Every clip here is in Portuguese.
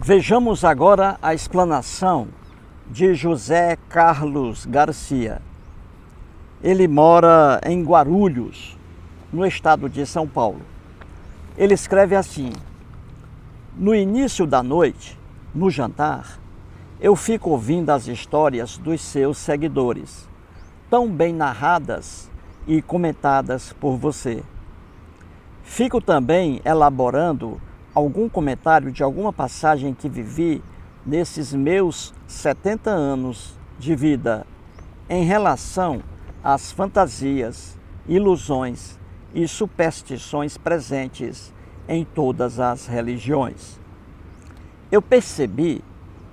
Vejamos agora a explanação de José Carlos Garcia. Ele mora em Guarulhos, no estado de São Paulo. Ele escreve assim: no início da noite, no jantar, eu fico ouvindo as histórias dos seus seguidores, tão bem narradas e comentadas por você. Fico também elaborando algum comentário de alguma passagem que vivi nesses meus 70 anos de vida em relação às fantasias, ilusões e superstições presentes em todas as religiões. Eu percebi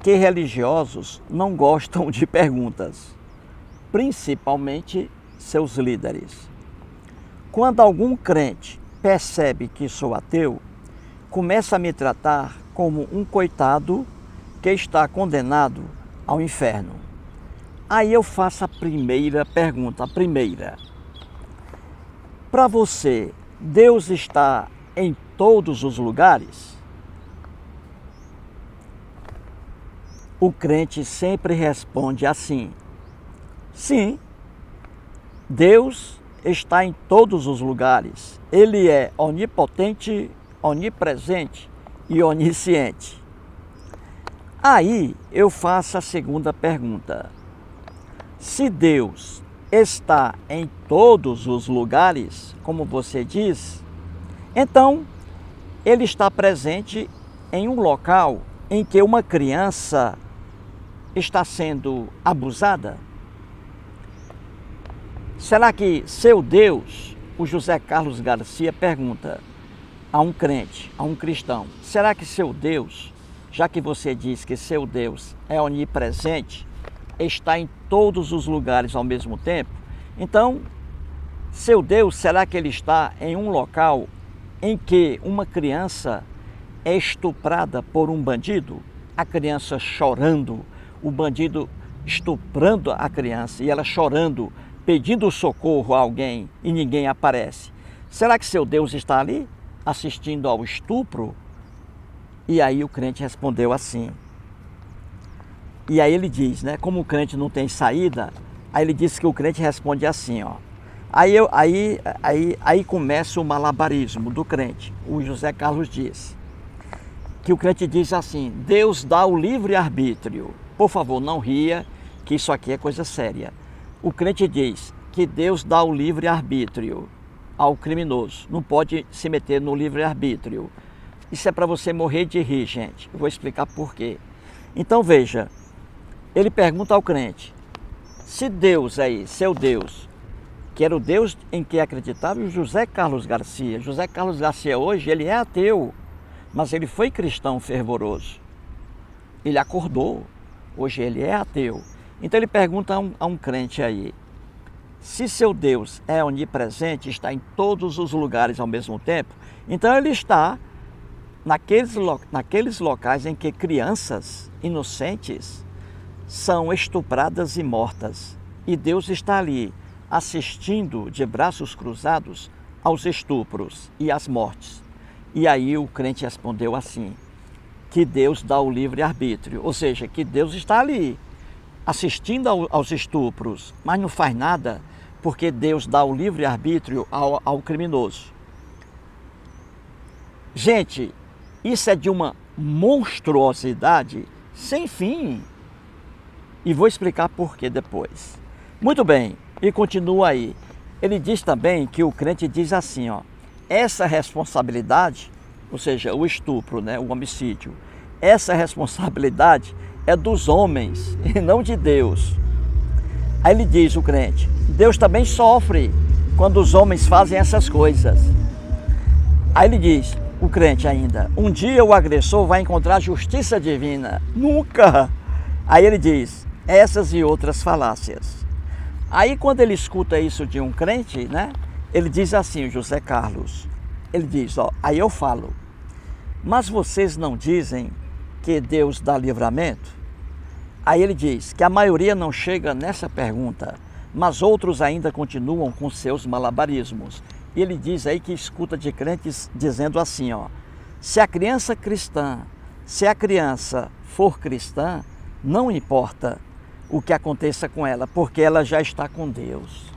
que religiosos não gostam de perguntas, principalmente seus líderes. Quando algum crente percebe que sou ateu, começa a me tratar como um coitado que está condenado ao inferno. Aí eu faço a primeira pergunta, para você, Deus está em todos os lugares? O crente sempre responde assim: sim, Deus está em todos os lugares. Ele é onipotente, onipresente e onisciente. Aí eu faço a segunda pergunta: se Deus está em todos os lugares, como você diz, então Ele está presente em um local em que uma criança está sendo abusada? Será que seu Deus, o José Carlos Garcia pergunta a um crente, a um cristão, será que seu Deus, já que você diz que seu Deus é onipresente, está em todos os lugares ao mesmo tempo, então, seu Deus, será que ele está em um local em que uma criança é estuprada por um bandido? A criança chorando, o bandido estuprando a criança e ela chorando, pedindo socorro a alguém e ninguém aparece. Será que seu Deus está ali, assistindo ao estupro? E aí o crente respondeu assim. E aí ele diz, né? Como o crente não tem saída, aí ele diz que o crente responde assim, ó. Aí começa o malabarismo do crente. O José Carlos diz que o crente diz assim: Deus dá o livre-arbítrio. Por favor, não ria, que isso aqui é coisa séria. O crente diz que Deus dá o livre-arbítrio ao criminoso. Não pode se meter no livre-arbítrio. Isso é para você morrer de rir, gente. Eu vou explicar por quê. Então veja, ele pergunta ao crente: se Deus aí, seu Deus, que era o Deus em que acreditava o José Carlos Garcia. José Carlos Garcia hoje, ele é ateu, mas ele foi cristão fervoroso. Ele acordou, hoje ele é ateu. Então ele pergunta a um crente aí: se seu Deus é onipresente, está em todos os lugares ao mesmo tempo, então ele está naqueles locais em que crianças inocentes são estupradas e mortas. E Deus está ali, assistindo de braços cruzados aos estupros e às mortes. E aí o crente respondeu assim, que Deus dá o livre-arbítrio, ou seja, que Deus está ali, assistindo aos estupros, mas não faz nada, porque Deus dá o livre-arbítrio ao criminoso. Gente, isso é de uma monstruosidade sem fim. E vou explicar por que depois. Muito bem, e continua aí. Ele diz também que o crente diz assim, ó: essa responsabilidade, ou seja, o estupro, né, o homicídio, essa responsabilidade é dos homens e não de Deus. Aí ele diz, o crente: Deus também sofre quando os homens fazem essas coisas. Aí ele diz, o crente ainda: um dia o agressor vai encontrar justiça divina. Nunca! Aí ele diz essas e outras falácias. Aí quando ele escuta isso de um crente, né, ele diz assim, o José Carlos, ele diz, ó, aí eu falo: mas vocês não dizem que Deus dá livramento? Aí ele diz que a maioria não chega nessa pergunta, mas outros ainda continuam com seus malabarismos. E ele diz aí que escuta de crentes dizendo assim, ó: se a criança cristã Se a criança for cristã, não importa o que aconteça com ela, porque ela já está com Deus.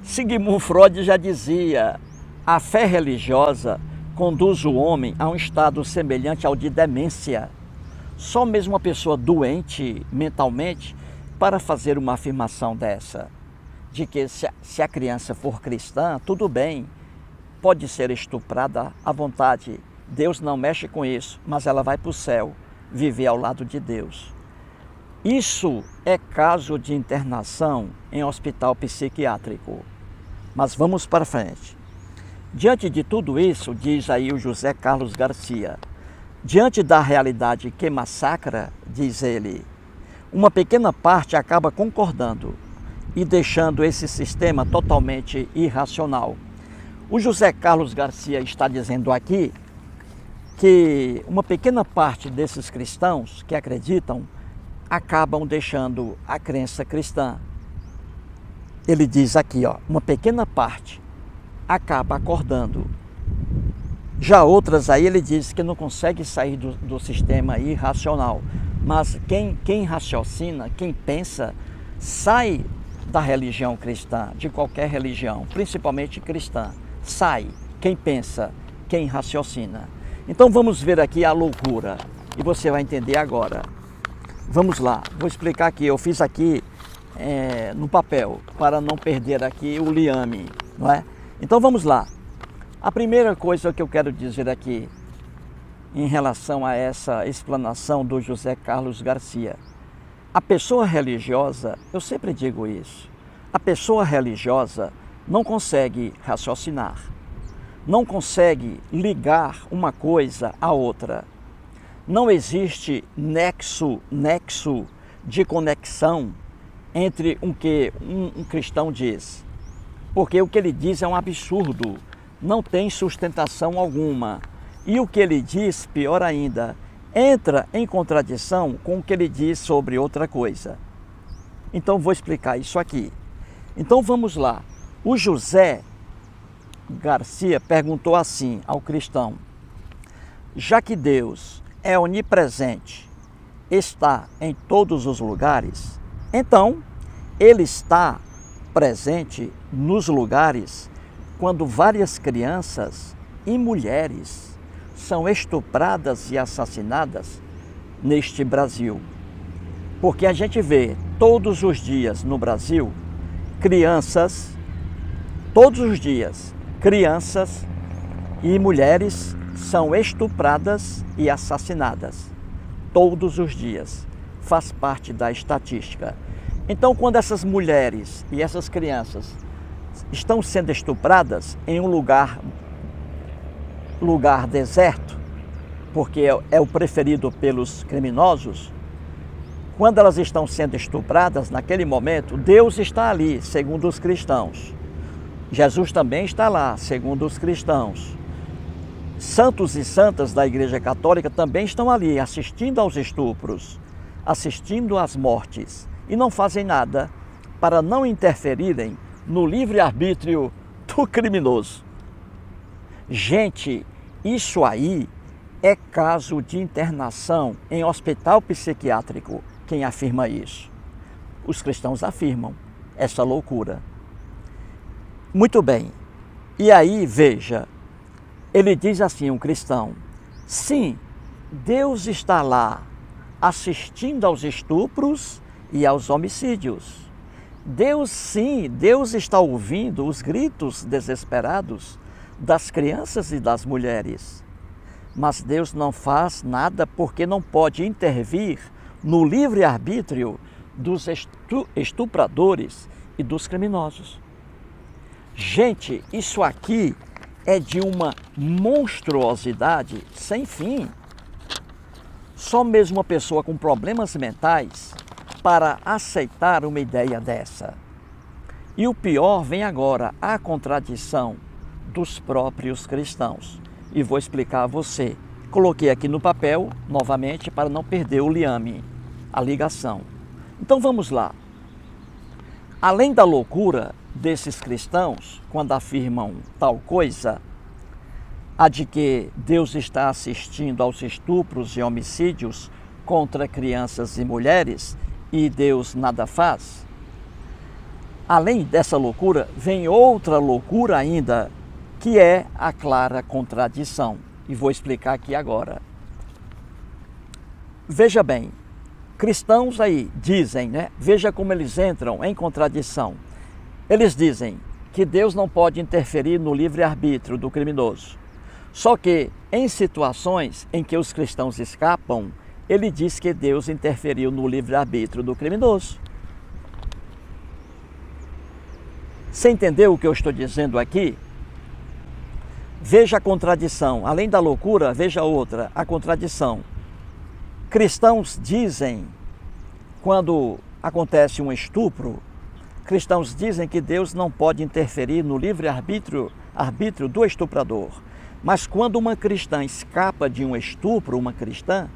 Sigmund Freud já dizia: a fé religiosa conduz o homem a um estado semelhante ao de demência. Só mesmo uma pessoa doente mentalmente para fazer uma afirmação dessa, de que se a criança for cristã, tudo bem, pode ser estuprada à vontade, Deus não mexe com isso, mas ela vai para o céu, viver ao lado de Deus. Isso é caso de internação em hospital psiquiátrico. Mas vamos para frente. Diante de tudo isso, diz aí o José Carlos Garcia, diante da realidade que massacra, diz ele, uma pequena parte acaba concordando e deixando esse sistema totalmente irracional. O José Carlos Garcia está dizendo aqui que uma pequena parte desses cristãos que acreditam acabam deixando a crença cristã. Ele diz aqui, ó, uma pequena parte acaba acordando. Já outras aí ele diz que não consegue sair do sistema irracional. Mas quem raciocina, quem pensa, sai da religião cristã, de qualquer religião, principalmente cristã. Sai quem pensa, quem raciocina. Então vamos ver aqui a loucura e você vai entender agora. Vamos lá, vou explicar aqui, eu fiz aqui no papel para não perder aqui o liame, não é? Então vamos lá. A primeira coisa que eu quero dizer aqui em relação a essa explanação do José Carlos Garcia. A pessoa religiosa, eu sempre digo isso, a pessoa religiosa não consegue raciocinar, não consegue ligar uma coisa à outra. Não existe nexo de conexão entre o que um cristão diz, porque o que ele diz é um absurdo, não tem sustentação alguma. E o que ele diz, pior ainda, entra em contradição com o que ele diz sobre outra coisa. Então vou explicar isso aqui. Então vamos lá. O José Garcia perguntou assim ao cristão: já que Deus é onipresente, está em todos os lugares, então ele está presente nos lugares quando várias crianças e mulheres são estupradas e assassinadas neste Brasil. Porque a gente vê todos os dias no Brasil crianças, todos os dias, crianças e mulheres são estupradas e assassinadas. Todos os dias. Faz parte da estatística. Então, quando essas mulheres e essas crianças estão sendo estupradas em um lugar deserto, porque é o preferido pelos criminosos, quando elas estão sendo estupradas, naquele momento, Deus está ali, segundo os cristãos. Jesus também está lá, segundo os cristãos. Santos e santas da Igreja Católica também estão ali, assistindo aos estupros, assistindo às mortes, e não fazem nada para não interferirem no livre-arbítrio do criminoso. Gente, isso aí é caso de internação em hospital psiquiátrico. Quem afirma isso? Os cristãos afirmam essa loucura. Muito bem. E aí, veja, ele diz assim, um cristão: sim, Deus está lá assistindo aos estupros e aos homicídios. Deus, sim, Deus está ouvindo os gritos desesperados das crianças e das mulheres. Mas Deus não faz nada porque não pode intervir no livre-arbítrio dos estupradores e dos criminosos. Gente, isso aqui é de uma monstruosidade sem fim. Só mesmo uma pessoa com problemas mentais para aceitar uma ideia dessa. E o pior vem agora, a contradição dos próprios cristãos. E vou explicar a você. Coloquei aqui no papel, novamente, para não perder o liame, a ligação. Então vamos lá. Além da loucura desses cristãos, quando afirmam tal coisa, A de que Deus está assistindo aos estupros e homicídios contra crianças e mulheres e Deus nada faz? Além dessa loucura, vem outra loucura ainda, que é a clara contradição. E vou explicar aqui agora. Veja bem, cristãos aí dizem, né? Veja como eles entram em contradição. Eles dizem que Deus não pode interferir no livre-arbítrio do criminoso. Só que em situações em que os cristãos escapam, ele diz que Deus interferiu no livre-arbítrio do criminoso. Você entendeu o que eu estou dizendo aqui? Veja a contradição. Além da loucura, veja outra, a contradição. Cristãos dizem, quando acontece um estupro, cristãos dizem que Deus não pode interferir no livre-arbítrio do estuprador. Mas quando uma cristã escapa de um estupro, uma cristã,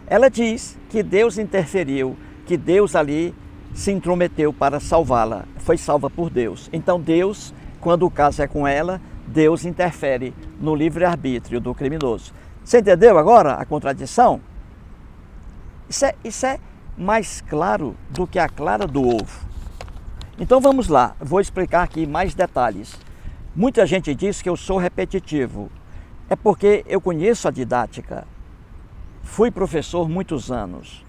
ela diz que Deus interferiu, que Deus ali se intrometeu para salvá-la, foi salva por Deus. Então Deus, quando o caso é com ela, Deus interfere no livre-arbítrio do criminoso. Você entendeu agora a contradição? Isso é mais claro do que a clara do ovo. Então vamos lá, vou explicar aqui mais detalhes. Muita gente diz que eu sou repetitivo. É porque eu conheço a didática. Fui professor muitos anos.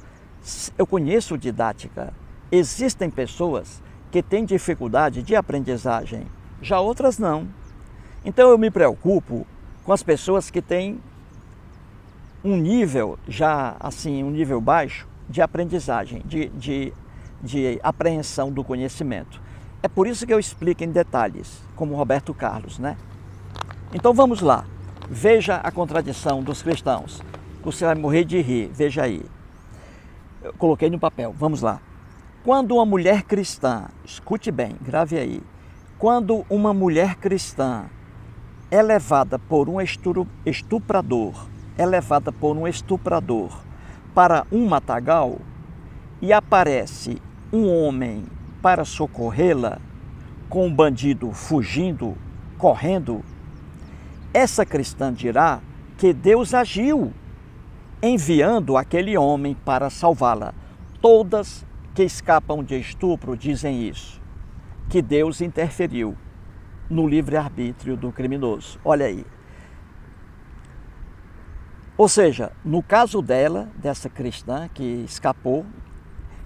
Eu conheço didática. Existem pessoas que têm dificuldade de aprendizagem, já outras não. Então eu me preocupo com as pessoas que têm um nível, já assim, um nível baixo de aprendizagem, de apreensão do conhecimento. É por isso que eu explico em detalhes, como Roberto Carlos, né? Então vamos lá, veja a contradição dos cristãos. Você vai morrer de rir, veja aí. Eu coloquei no papel, vamos lá. Quando uma mulher cristã, escute bem, grave aí. Quando uma mulher cristã é levada por um estuprador, para um matagal e aparece um homem para socorrê-la, com um bandido fugindo, correndo, essa cristã dirá que Deus agiu, enviando aquele homem para salvá-la. Todas que escapam de estupro dizem isso, que Deus interferiu no livre-arbítrio do criminoso. Olha aí. Ou seja, no caso dela, dessa cristã que escapou,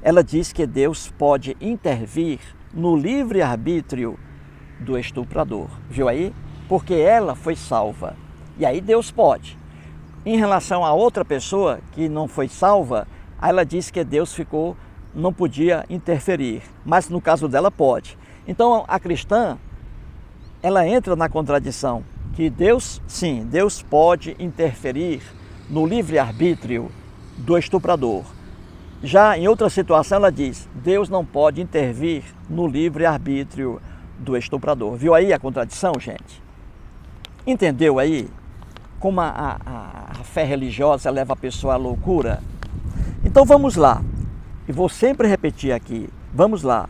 ela diz que Deus pode intervir no livre-arbítrio do estuprador. Viu aí? Porque ela foi salva. E aí Deus pode. Em relação a outra pessoa que não foi salva, ela diz que Deus não podia interferir. Mas no caso dela pode. Então a cristã, ela entra na contradição. Que Deus, sim, Deus pode interferir no livre-arbítrio do estuprador. Já em outra situação ela diz, Deus não pode intervir no livre-arbítrio do estuprador. Viu aí a contradição, gente? Entendeu aí como a fé religiosa leva a pessoa à loucura? Então vamos lá. E vou sempre repetir aqui. Vamos lá.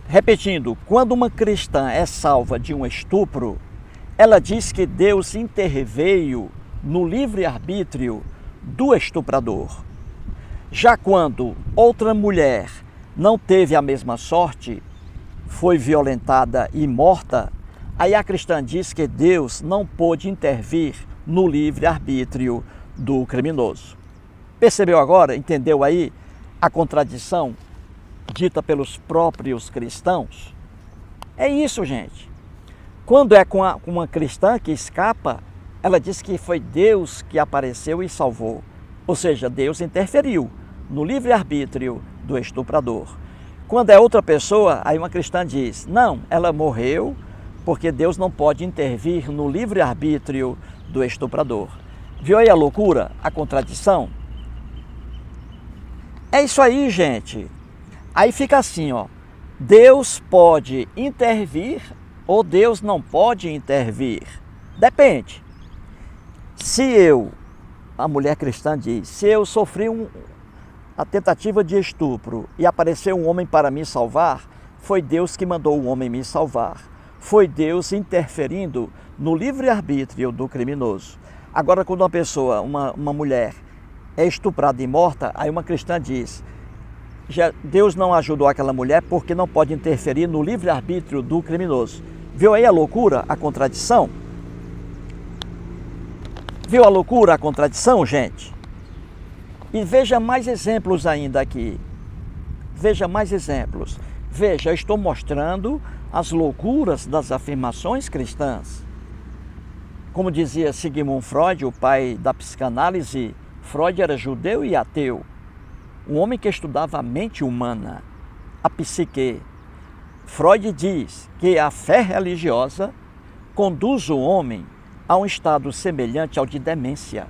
Repetindo, quando uma cristã é salva de um estupro, ela diz que Deus interveio no livre-arbítrio do estuprador. Já quando outra mulher não teve a mesma sorte, foi violentada e morta, aí a cristã diz que Deus não pôde intervir no livre-arbítrio do criminoso. Percebeu agora? Entendeu aí a contradição dita pelos próprios cristãos? É isso, gente. Quando é com uma cristã que escapa, ela diz que foi Deus que apareceu e salvou. Ou seja, Deus interferiu no livre-arbítrio do estuprador. Quando é outra pessoa, aí uma cristã diz, não, ela morreu porque Deus não pode intervir no livre-arbítrio do estuprador. Viu aí a loucura, a contradição? É isso aí, gente. Aí fica assim, ó. Deus pode intervir ou Deus não pode intervir? Depende. Se a mulher cristã diz, se eu sofri a tentativa de estupro e apareceu um homem para me salvar, foi Deus que mandou o homem me salvar. foi Deus interferindo no livre-arbítrio do criminoso. Agora, quando uma pessoa, uma mulher, é estuprada e morta, aí uma cristã diz, Deus não ajudou aquela mulher porque não pode interferir no livre-arbítrio do criminoso. Viu aí a loucura, a contradição? Viu a loucura, a contradição, gente? E veja mais exemplos ainda aqui. Veja mais exemplos. Veja, eu estou mostrando as loucuras das afirmações cristãs. Como dizia Sigmund Freud, o pai da psicanálise, Freud era judeu e ateu. Um homem que estudava a mente humana, a psique. Freud diz que a fé religiosa conduz o homem a um estado semelhante ao de demência.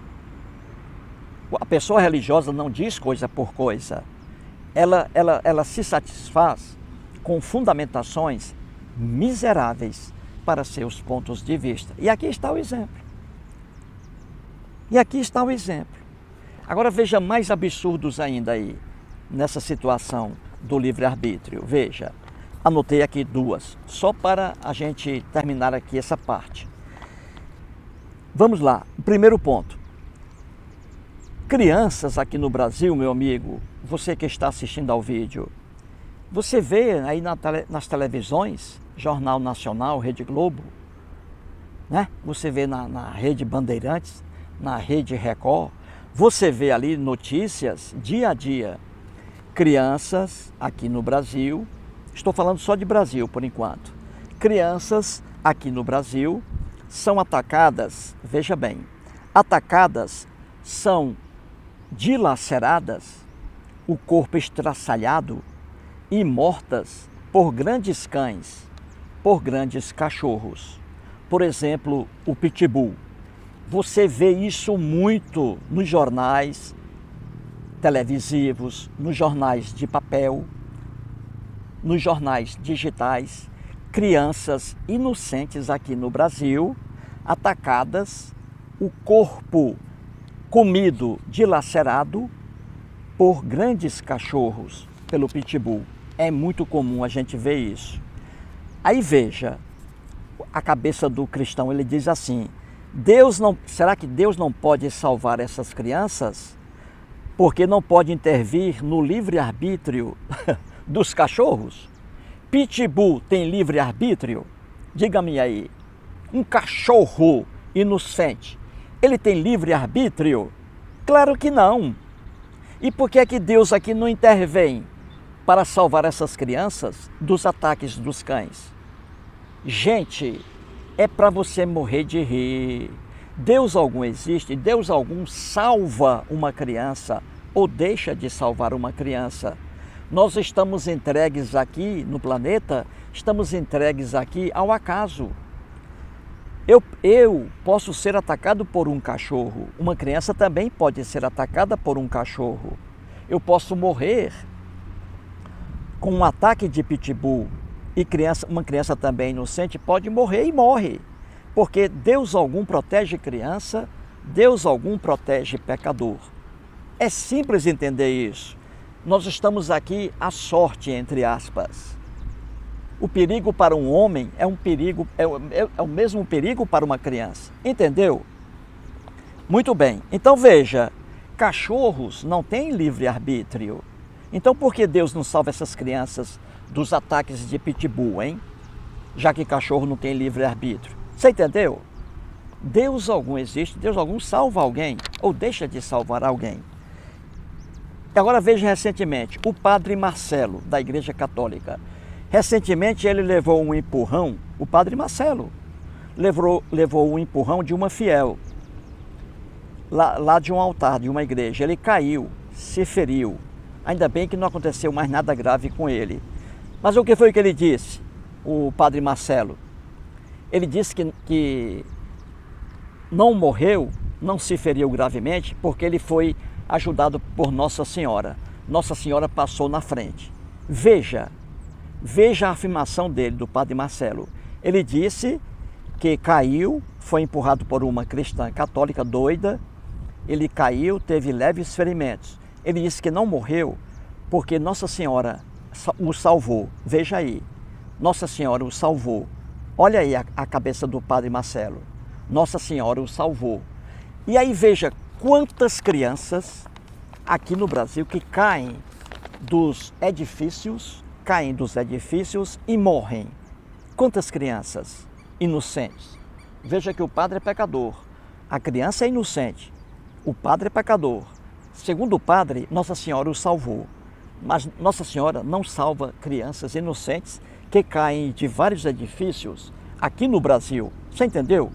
A pessoa religiosa não diz coisa por coisa. Ela se satisfaz com fundamentações miseráveis para seus pontos de vista. E aqui está o exemplo. E aqui está o exemplo. Agora veja mais absurdos ainda aí, nessa situação do livre-arbítrio. Veja, anotei aqui duas, só para a gente terminar aqui essa parte. Vamos lá, primeiro ponto. Crianças aqui no Brasil, meu amigo, você que está assistindo ao vídeo, você vê aí nas televisões, Jornal Nacional, Rede Globo, né? Você vê na Rede Bandeirantes, na Rede Record, você vê ali notícias dia a dia. Crianças aqui no Brasil, estou falando só de Brasil por enquanto, crianças aqui no Brasil são atacadas, veja bem, atacadas, são dilaceradas, o corpo estraçalhado e mortas por grandes cães, por grandes cachorros. Por exemplo, o pitbull. Você vê isso muito nos jornais televisivos, nos jornais de papel, nos jornais digitais. Crianças inocentes aqui no Brasil, atacadas, o corpo comido, dilacerado por grandes cachorros, pelo pitbull. É muito comum a gente ver isso. Aí veja, a cabeça do cristão, ele diz assim, será que Deus não pode salvar essas crianças? Porque não pode intervir no livre-arbítrio dos cachorros? Pitbull tem livre-arbítrio? Diga-me aí, um cachorro inocente, ele tem livre-arbítrio? Claro que não. E por que é que Deus aqui não intervém para salvar essas crianças dos ataques dos cães? Gente, é para você morrer de rir. Deus algum existe? Deus algum salva uma criança ou deixa de salvar uma criança? Nós estamos entregues aqui no planeta, estamos entregues aqui ao acaso. Eu posso ser atacado por um cachorro, uma criança também pode ser atacada por um cachorro. Eu posso morrer com um ataque de pitbull e uma criança também inocente pode morrer e morre. Porque Deus algum protege criança, Deus algum protege pecador. É simples entender isso. Nós estamos aqui à sorte, entre aspas. O perigo para um homem é um perigo, é o mesmo perigo para uma criança. Entendeu? Muito bem. Então veja, cachorros não têm livre-arbítrio. Então por que Deus não salva essas crianças dos ataques de pitbull, hein? Já que cachorro não tem livre-arbítrio. Você entendeu? Deus algum existe, Deus algum salva alguém ou deixa de salvar alguém. Agora veja recentemente, o padre Marcelo, da Igreja Católica. Recentemente ele levou um empurrão, o padre Marcelo levou um empurrão de uma fiel, lá de um altar, de uma igreja. Ele caiu, se feriu. Ainda bem que não aconteceu mais nada grave com ele. Mas o que foi que ele disse, o padre Marcelo? Ele disse que não morreu, não se feriu gravemente, porque ele foi ajudado por Nossa Senhora. Nossa Senhora passou na frente. Veja a afirmação dele, do padre Marcelo. Ele disse que caiu, foi empurrado por uma cristã católica doida, ele caiu, teve leves ferimentos. Ele disse que não morreu porque Nossa Senhora o salvou. Veja aí, Nossa Senhora o salvou. Olha aí a cabeça do Padre Marcelo. Nossa Senhora o salvou. E aí veja quantas crianças aqui no Brasil que caem dos edifícios e morrem. Quantas crianças inocentes? Veja que o padre é pecador, a criança é inocente, o padre é pecador. Segundo o padre, Nossa Senhora o salvou. Mas Nossa Senhora não salva crianças inocentes que caem de vários edifícios aqui no Brasil. Você entendeu?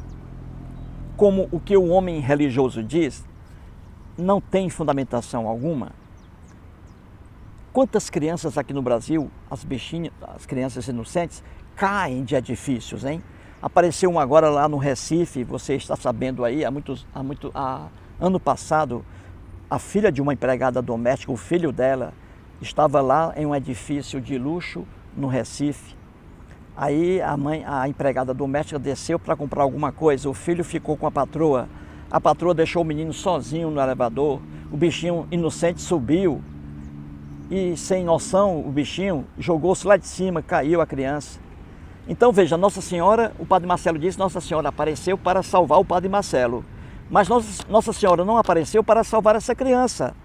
Como o que o homem religioso diz não tem fundamentação alguma. Quantas crianças aqui no Brasil, as crianças inocentes, caem de edifícios, hein? Apareceu um agora lá no Recife, você está sabendo aí, ano passado, a filha de uma empregada doméstica, o filho dela, estava lá em um edifício de luxo no Recife. Aí a empregada doméstica desceu para comprar alguma coisa, o filho ficou com a patroa deixou o menino sozinho no elevador, o bichinho inocente subiu e sem noção o bichinho jogou-se lá de cima, caiu a criança. Então veja, Nossa Senhora, o Padre Marcelo disse, Nossa Senhora apareceu para salvar o Padre Marcelo, mas Nossa Senhora não apareceu para salvar essa criança.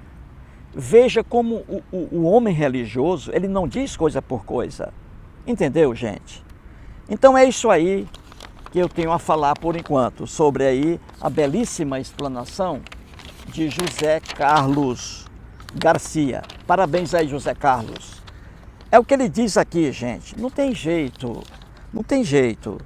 Veja como o homem religioso, ele não diz coisa por coisa. Entendeu, gente? Então é isso aí que eu tenho a falar por enquanto, sobre aí a belíssima explanação de José Carlos Garcia. Parabéns aí, José Carlos. É o que ele diz aqui, gente. Não tem jeito, não tem jeito.